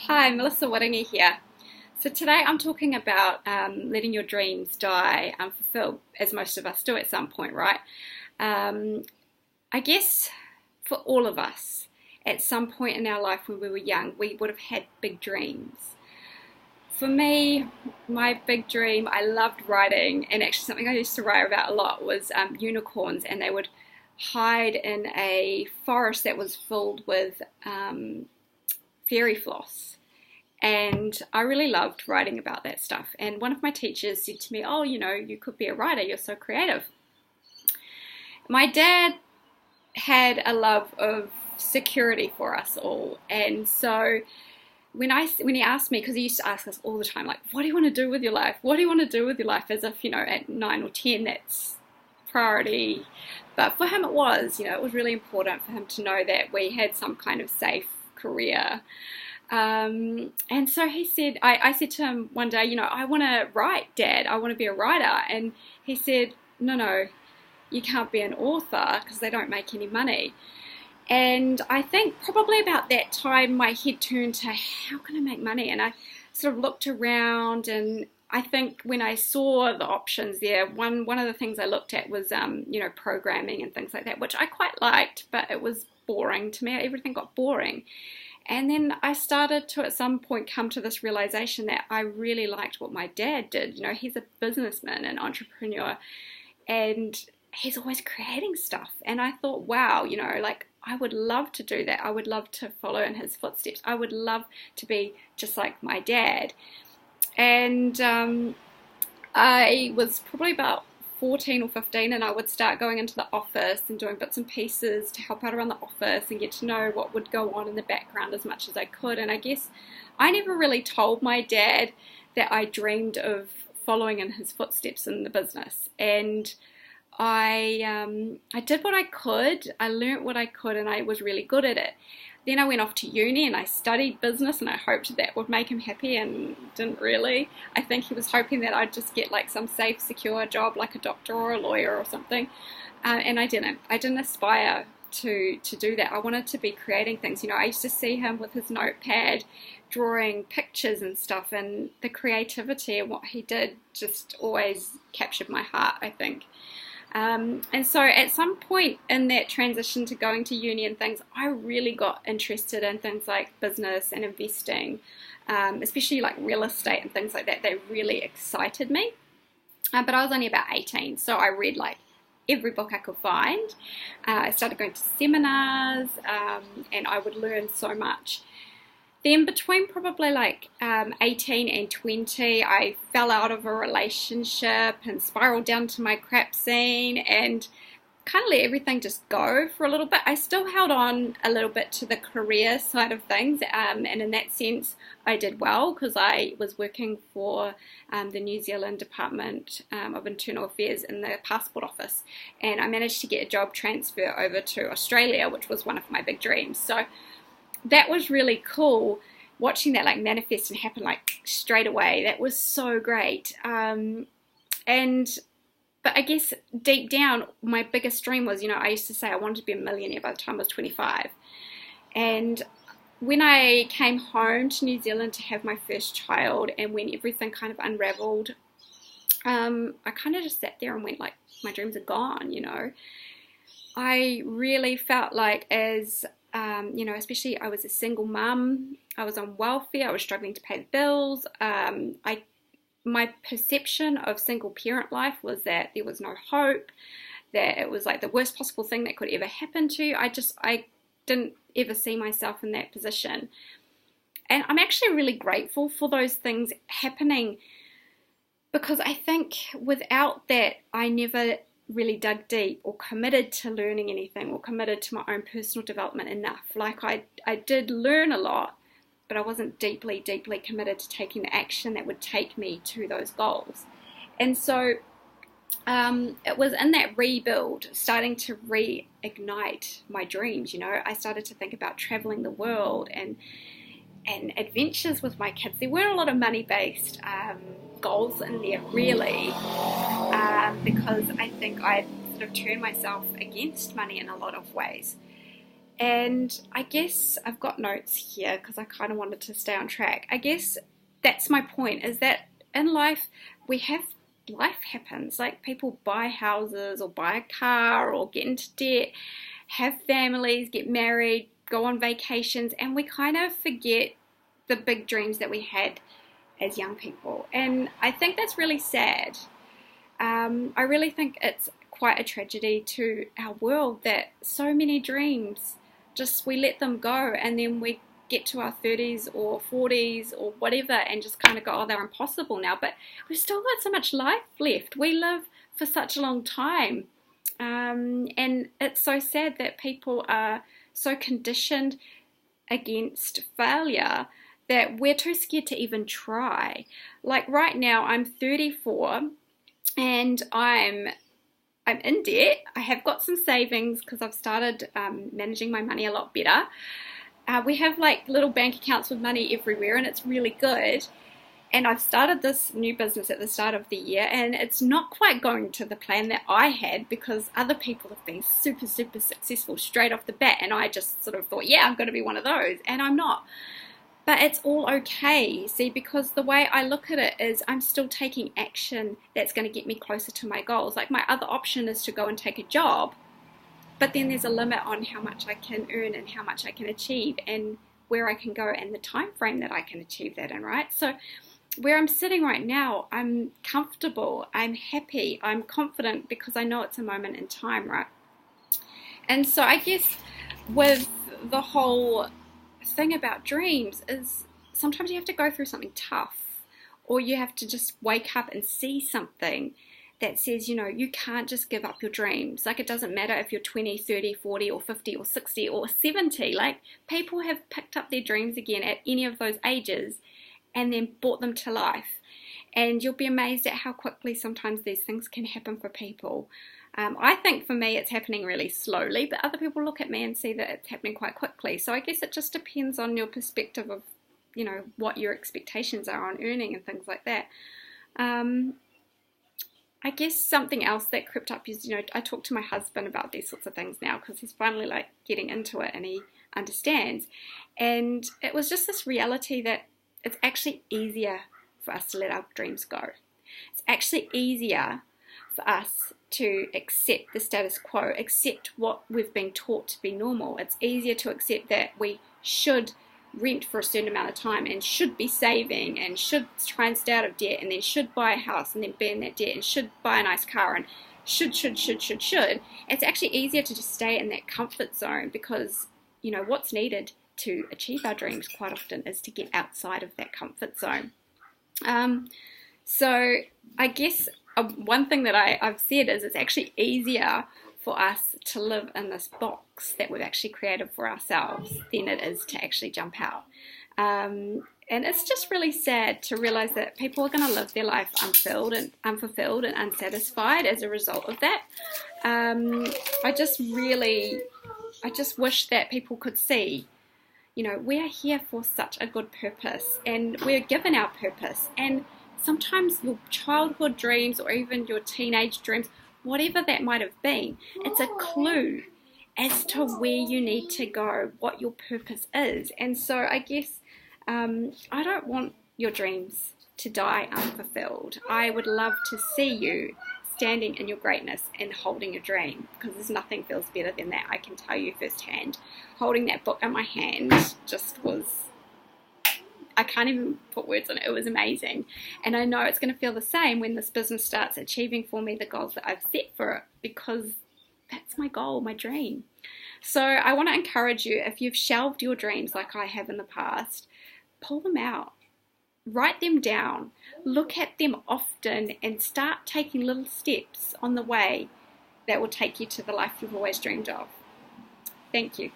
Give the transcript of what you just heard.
Hi, Melissa Whittinger here. So today I'm talking about letting your dreams die unfulfilled, as most of us do at some point, right? Um, I guess for all of us, at some point in our life when we were young, we would have had big dreams. For me, my big dream, I loved writing, and actually something I used to write about a lot was unicorns, and they would hide in a forest that was filled with fairy floss. And I really loved writing about that stuff. And one of my teachers said to me, "Oh, you could be a writer, you're so creative." My dad had a love of security for us all. And so when he asked me, because he used to ask us all the time, like, what do you want to do with your life? What do you want to do with your life? As if, at 9 or 10, that's priority. But for him, it was really important for him to know that we had some kind of safe career. And so he said, I said to him one day, "I want to write, Dad. I want to be a writer." And he said, "No, you can't be an author because they don't make any money." And I think probably about that time my head turned to, how can I make money? And I sort of looked around, and I think when I saw the options there, one of the things I looked at was programming and things like that, which I quite liked, but it was boring to me. Everything got boring. And then I started to at some point come to this realization that I really liked what my dad did. He's a businessman, an entrepreneur, and he's always creating stuff. And I thought, wow, like, I would love to do that. I would love to follow in his footsteps. I would love to be just like my dad. And I was probably about 14 or 15, and I would start going into the office and doing bits and pieces to help out around the office and get to know what would go on in the background as much as I could. And I guess I never really told my dad that I dreamed of following in his footsteps in the business. And I did what I could. I learnt what I could, and I was really good at it. Then I went off to uni and I studied business, and I hoped that would make him happy, and didn't really. I think he was hoping that I'd just get like some safe, secure job like a doctor or a lawyer or something, and I didn't. I didn't aspire to do that. I wanted to be creating things. I used to see him with his notepad drawing pictures and stuff, and the creativity and what he did just always captured my heart, I think. And so at some point in that transition to going to uni and things, I really got interested in things like business and investing, especially like real estate and things like that. They really excited me. But I was only about 18, so I read like every book I could find. I started going to seminars, and I would learn so much. Then between probably like 18 and 20, I fell out of a relationship and spiraled down to my crap scene and kind of let everything just go for a little bit. I still held on a little bit to the career side of things, and in that sense I did well, because I was working for the New Zealand Department of Internal Affairs in the passport office, and I managed to get a job transfer over to Australia, which was one of my big dreams. So that was really cool, watching that like manifest and happen like straight away. That was so great. But I guess deep down, my biggest dream was, I used to say I wanted to be a millionaire by the time I was 25. And when I came home to New Zealand to have my first child, and when everything kind of unraveled, I kind of just sat there and went like, my dreams are gone. I really felt like especially I was a single mum, I was on welfare, I was struggling to pay the bills. My perception of single parent life was that there was no hope, that it was like the worst possible thing that could ever happen to you. I didn't ever see myself in that position. And I'm actually really grateful for those things happening, because I think without that, I never really dug deep or committed to learning anything or committed to my own personal development enough. Like I did learn a lot, but I wasn't deeply committed to taking the action that would take me to those goals. And so it was in that rebuild, starting to reignite my dreams. I started to think about traveling the world and adventures with my kids. There weren't a lot of money-based goals in there, really, because I think I'd sort of turned myself against money in a lot of ways. And I guess I've got notes here because I kind of wanted to stay on track. I guess that's my point, is that in life we have life happens. Like people buy houses or buy a car or get into debt, have families, get married, go on vacations, and we kind of forget the big dreams that we had as young people. And I think that's really sad. I really think it's quite a tragedy to our world that so many dreams, just we let them go, and then we get to our 30s or 40s or whatever and just kind of go, oh, they're impossible now. But we've still got so much life left. We live for such a long time. And it's so sad that people are so conditioned against failure that we're too scared to even try. Like right now, I'm 34 and I'm in debt. I have got some savings because I've started managing my money a lot better. We have like little bank accounts with money everywhere, and it's really good. And I've started this new business at the start of the year, and it's not quite going to the plan that I had because other people have been super, super successful straight off the bat, and I just sort of thought, yeah, I'm going to be one of those, and I'm not. But it's all okay, see, because the way I look at it is I'm still taking action that's going to get me closer to my goals. Like my other option is to go and take a job, but then there's a limit on how much I can earn and how much I can achieve and where I can go and the time frame that I can achieve that in, right? So where I'm sitting right now, I'm comfortable, I'm happy, I'm confident because I know it's a moment in time, right? And so I guess with the whole thing about dreams is sometimes you have to go through something tough, or you have to just wake up and see something that says, you know, you can't just give up your dreams. Like it doesn't matter if you're 20, 30, 40 or 50 or 60 or 70. Like people have picked up their dreams again at any of those ages and then brought them to life. And you'll be amazed at how quickly sometimes these things can happen for people. I think for me it's happening really slowly, but other people look at me and see that it's happening quite quickly. So I guess it just depends on your perspective of, you know, what your expectations are on earning and things like that. I guess something else that crept up is, you know, I talk to my husband about these sorts of things now because he's finally like getting into it and he understands. And it was just this reality that it's actually easier for us to let our dreams go. It's actually easier for us to accept the status quo, accept what we've been taught to be normal. It's easier to accept that we should rent for a certain amount of time and should be saving and should try and stay out of debt and then should buy a house and then be in that debt and should buy a nice car and should. It's actually easier to just stay in that comfort zone because, you know, what's needed to achieve our dreams quite often is to get outside of that comfort zone. So I guess one thing that I've said is it's actually easier for us to live in this box that we've actually created for ourselves than it is to actually jump out. And it's just really sad to realize that people are going to live their life unfulfilled and unsatisfied as a result of that. I just wish that people could see, you know, we are here for such a good purpose and we're given our purpose. And sometimes your childhood dreams or even your teenage dreams, whatever that might have been, it's a clue as to where you need to go, what your purpose is. And so I guess I don't want your dreams to die unfulfilled. I would love to see you standing in your greatness and holding your dream, because there's nothing feels better than that. I can tell you firsthand. Holding that book in my hand just was, I can't even put words on it. It was amazing. And I know it's going to feel the same when this business starts achieving for me the goals that I've set for it, because that's my goal, my dream. So I want to encourage you, if you've shelved your dreams like I have in the past, pull them out. Write them down. Look at them often and start taking little steps on the way that will take you to the life you've always dreamed of. Thank you.